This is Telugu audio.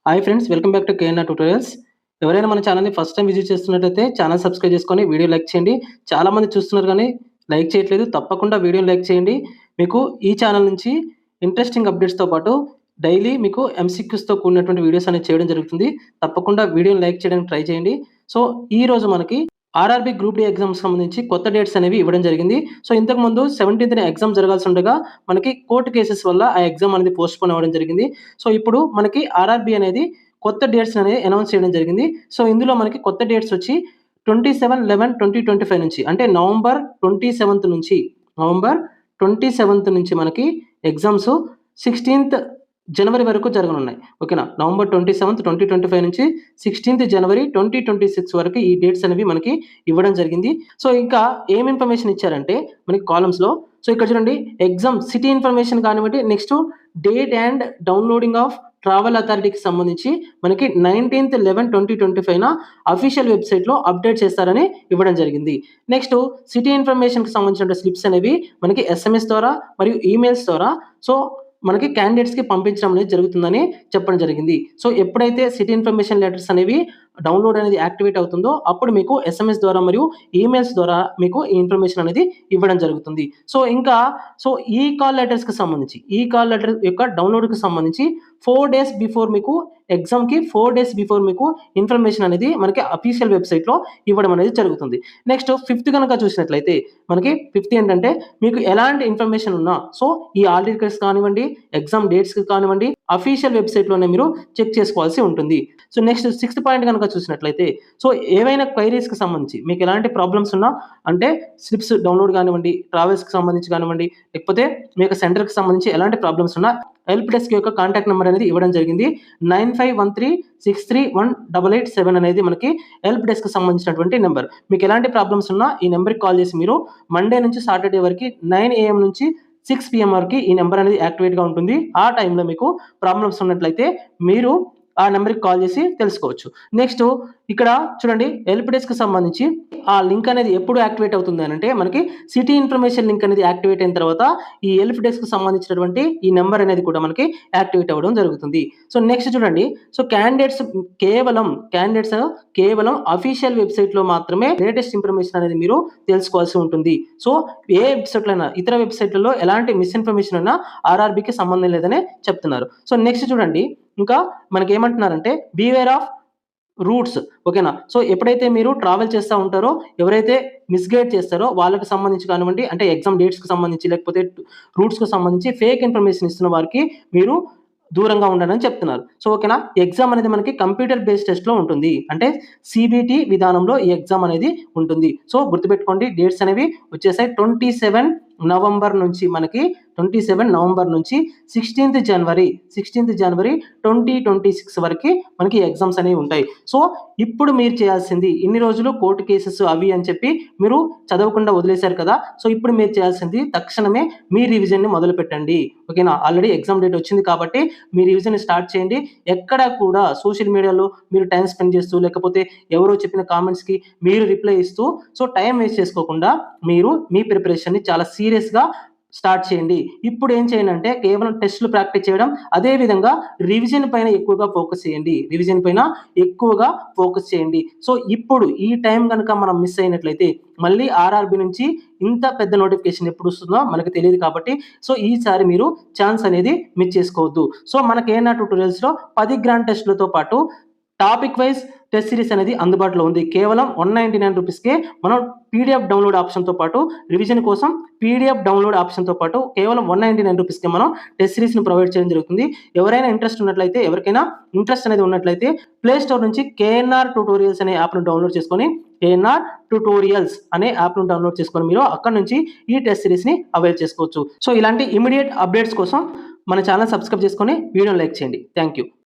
Hi friends, welcome back to KNR tutorials. ఎవరైనా మన ఛానల్‌ని ఫస్ట్ టైమ్ విజిట్ చేస్తున్నట్లయితే ఛానల్ సబ్స్క్రైబ్ చేసుకొని వీడియో లైక్ చేయండి. చాలామంది చూస్తున్నారు కానీ లైక్ చేయట్లేదు. తప్పకుండా వీడియోని లైక్ చేయండి. మీకు ఈ ఛానల్ నుంచి ఇంట్రెస్టింగ్ అప్డేట్స్‌తో పాటు డైలీ మీకు ఎంసీక్యూస్‌తో కూడినటువంటి వీడియోస్ అనేవి చేయడం జరుగుతుంది. తప్పకుండా వీడియోని లైక్ చేయడానికి ట్రై చేయండి. సో ఈరోజు మనకి ఆర్ఆర్‌బీ గ్రూప్ డి ఎగ్జామ్స్‌కి సంబంధించి కొత్త డేట్స్ అనేవి ఇవ్వడం జరిగింది. సో ఇంతకుముందు 17థ్ ఎగ్జామ్ జరగాల్సి ఉండగా మనకి కోర్ట్ కేసెస్ వల్ల ఆ ఎగ్జామ్ అనేది పోస్ట్‌పోన్ అవ్వడం జరిగింది. సో ఇప్పుడు మనకి ఆర్ఆర్‌బీ అనేది కొత్త డేట్స్ అనేది అనౌన్స్ చేయడం జరిగింది. సో ఇందులో మనకి కొత్త డేట్స్ వచ్చి 27/11/2025 నుంచి అంటే నవంబర్ 27th నుంచి మనకి ఎగ్జామ్స్ 16థ్ జనవరి వరకు జరగనున్నాయి. ఓకేనా? నవంబర్ 27th 2025 నుంచి 16థ్ జనవరి 2026 వరకు ఈ డేట్స్ అనేవి మనకి ఇవ్వడం జరిగింది. సో ఇంకా ఏం ఇన్ఫర్మేషన్ ఇచ్చారంటే మనకి కాలమ్స్‌లో సో ఇక్కడ చూడండి, ఎగ్జామ్ సిటీ ఇన్ఫర్మేషన్ కానివ్వండి, next date and downloading of travel అథారిటీకి సంబంధించి మనకి 19/11/2025 అఫీషియల్ వెబ్‌సైట్‌లో అప్డేట్ చేస్తారని ఇవ్వడం జరిగింది. నెక్స్ట్ సిటీ ఇన్ఫర్మేషన్‌కి సంబంధించిన స్లిప్స్ అనేవి మనకి ఎస్ఎంఎస్ ద్వారా మరియు ఈమెయిల్స్ ద్వారా సో మనకి క్యాండిడేట్స్‌కి పంపించడం అనేది జరుగుతుందని చెప్పడం జరిగింది. సో ఎప్పుడైతే సిటీ ఇన్ఫర్మేషన్ లెటర్స్ అనేవి డౌన్లోడ్ అనేది యాక్టివేట్ అవుతుందో అప్పుడు మీకు ఎస్ఎంఎస్ ద్వారా మరియు ఈమెయిల్స్ ద్వారా మీకు ఈ ఇన్ఫర్మేషన్ అనేది ఇవ్వడం జరుగుతుంది. సో ఇంకా ఈ కాల్ లెటర్స్‌కి సంబంధించి ఈ కాల్ లెటర్ యొక్క డౌన్లోడ్‌కి సంబంధించి 4 డేస్ బిఫోర్ మీకు ఎగ్జామ్‌కి 4 డేస్ బిఫోర్ మీకు ఇన్ఫర్మేషన్ అనేది మనకి అఫీషియల్ వెబ్‌సైట్‌లో ఇవ్వడం అనేది జరుగుతుంది. నెక్స్ట్ ఫిఫ్త్ గనుక చూసినట్లయితే మనకి ఫిఫ్త్ ఏంటంటే మీకు ఎలాంటి ఇన్ఫర్మేషన్ ఉన్నా సో ఈ హాల్ టికెట్స్ కానివ్వండి, ఎగ్జామ్ డేట్స్‌కి కానివ్వండి అఫీషియల్ వెబ్‌సైట్‌లోనే మీరు చెక్ చేసుకోవాల్సి ఉంటుంది. సో నెక్స్ట్ సిక్స్త్ పాయింట్ గనుక చూసినట్లయితే సో ఏవైనా క్వైరీస్‌కి సంబంధించి మీకు ఎలాంటి ప్రాబ్లమ్స్ ఉన్నా అంటే స్లిప్స్ డౌన్లోడ్ కానివ్వండి, ట్రావెల్స్‌కి సంబంధించి కానివ్వండి, లేకపోతే మీ యొక్క సెంటర్‌కి సంబంధించి ఎలాంటి ప్రాబ్లమ్స్ ఉన్నా హెల్ప్ డెస్క్ యొక్క కాంటాక్ట్ నంబర్ అనేది ఇవ్వడం జరిగింది. 9513631887 అనేది మనకి హెల్ప్ డెస్క్‌కి సంబంధించినటువంటి నంబర్. మీకు ఎలాంటి ప్రాబ్లమ్స్ ఉన్నా ఈ నంబర్‌కి కాల్ చేసి మీరు మండే నుంచి సాటర్డే వరకు 9 AM నుంచి 6 PM వరకు ఈ నంబర్ అనేది యాక్టివేట్‌గా ఉంటుంది. ఆ టైంలో మీకు ప్రాబ్లమ్స్ ఉన్నట్లయితే మీరు ఆ నంబర్‌కి కాల్ చేసి తెలుసుకోవచ్చు. నెక్స్ట్ ఇక్కడ చూడండి, హెల్ప్ డెస్క్‌కి సంబంధించి ఆ లింక్ అనేది ఎప్పుడు యాక్టివేట్ అవుతుంది అనంటే మనకి సిటీ ఇన్ఫర్మేషన్ లింక్ అనేది యాక్టివేట్ అయిన తర్వాత ఈ హెల్ప్ డెస్క్‌కి సంబంధించినటువంటి ఈ నంబర్ అనేది కూడా మనకి యాక్టివేట్ అవ్వడం జరుగుతుంది. సో నెక్స్ట్ చూడండి, సో క్యాండిడేట్స్ కేవలం అఫీషియల్ వెబ్‌సైట్‌లో మాత్రమే లేటెస్ట్ ఇన్ఫర్మేషన్ అనేది మీరు తెలుసుకోవాల్సి ఉంటుంది. సో ఏ వెబ్‌సైట్‌లో అయినా ఇతర వెబ్‌సైట్‌లలో ఎలాంటి మిస్‌ఇన్ఫర్మేషన్ ఉన్నా ఆర్ఆర్‌బీకి సంబంధం లేదనే చెప్తున్నారు. సో నెక్స్ట్ చూడండి, ఇంకా మనకేమంటున్నారంటే బివేర్ ఆఫ్ రూట్స్. ఓకేనా? సో ఎప్పుడైతే మీరు ట్రావెల్ చేస్తా ఉంటారో, ఎవరైతే మిస్‌గైడ్ చేస్తారో వాళ్ళకి సంబంధించి కానివ్వండి, అంటే ఎగ్జామ్ డేట్స్‌కి సంబంధించి లేకపోతే రూట్స్‌కి సంబంధించి ఫేక్ ఇన్ఫర్మేషన్ ఇస్తున్న వారికి మీరు దూరంగా ఉండాలని చెప్తున్నారు. సో ఓకేనా? ఎగ్జామ్ అనేది మనకి కంప్యూటర్ బేస్డ్ టెస్ట్‌లో ఉంటుంది. అంటే సీబీటీ విధానంలో ఈ ఎగ్జామ్ అనేది ఉంటుంది. సో గుర్తుపెట్టుకోండి, డేట్స్ అనేవి వచ్చేసాయి. 27 నవంబర్ నుంచి మనకి 27 నవంబర్ నుంచి 16థ్ జనవరి 2026 వరకి మనకి ఎగ్జామ్స్ అనేవి ఉంటాయి. సో ఇప్పుడు మీరు చేయాల్సింది, ఇన్ని రోజులు కోర్టు కేసెస్ అవి అని చెప్పి మీరు చదవకుండా వదిలేశారు కదా! సో ఇప్పుడు మీరు చేయాల్సింది తక్షణమే మీ రివిజన్‌ని మొదలుపెట్టండి. ఓకేనా? ఆల్రెడీ ఎగ్జామ్ డేట్ వచ్చింది కాబట్టి మీ రివిజన్‌ని స్టార్ట్ చేయండి. ఎక్కడా కూడా సోషల్ మీడియాలో మీరు టైమ్ స్పెండ్ చేస్తూ లేకపోతే ఎవరో చెప్పిన కామెంట్స్‌కి మీరు రిప్లై ఇస్తూ సో టైమ్ వేస్ట్ చేసుకోకుండా మీరు మీ ప్రిపరేషన్‌ని చాలా సీరియస్‌గా స్టార్ట్ చేయండి. ఇప్పుడు ఏం చేయండంటే కేవలం టెస్ట్‌లు ప్రాక్టీస్ చేయడం, అదే విధంగా రివిజన్ పైన ఎక్కువగా ఫోకస్ చేయండి. సో ఇప్పుడు ఈ టైం గనుక మనం మిస్ అయినట్లయితే మళ్ళీ ఆర్ఆర్‌బీ నుంచి ఇంత పెద్ద నోటిఫికేషన్ ఎప్పుడు వస్తుందో మనకు తెలీదు కాబట్టి సో ఈసారి మీరు ఛాన్స్ అనేది మిస్ చేసుకోవద్దు. సో మన కేఎన్ఆర్ ట్యుటోరియల్స్‌లో 10 గ్రాండ్ టెస్ట్‌లతో పాటు టాపిక్ వైస్ టెస్ట్ సిరీస్ అనేది అందుబాటులో ఉంది. కేవలం ₹199కే మనం పీడీఎఫ్ డౌన్‌లోడ్ ఆప్షన్‌తో పాటు రివిజన్ కోసం పీడీఎఫ్ డౌన్‌లోడ్ ఆప్షన్‌తో పాటు కేవలం ₹199కే మనం టెస్ట్ సిరీస్‌ని ప్రొవైడ్ చేయడం జరుగుతుంది. ఎవరైనా ఎవరికైనా ఇంట్రెస్ట్ అనేది ఉన్నట్లయితే ప్లే స్టోర్ నుంచి కేఎన్ఆర్ ట్యుటోరియల్స్ అనే యాప్‌ను డౌన్‌లోడ్ చేసుకొని కేఎన్ఆర్ ట్యుటోరియల్స్ అనే యాప్‌ను డౌన్‌లోడ్ చేసుకొని మీరు అక్కడి నుంచి ఈ టెస్ట్ సిరీస్‌ని అవైల్ చేసుకోవచ్చు. సో ఇలాంటి ఇమ్మీడియేట్ అప్డేట్స్ కోసం మన ఛానల్ సబ్స్క్రైబ్ చేసుకొని వీడియోని లైక్ చేయండి. Thank you.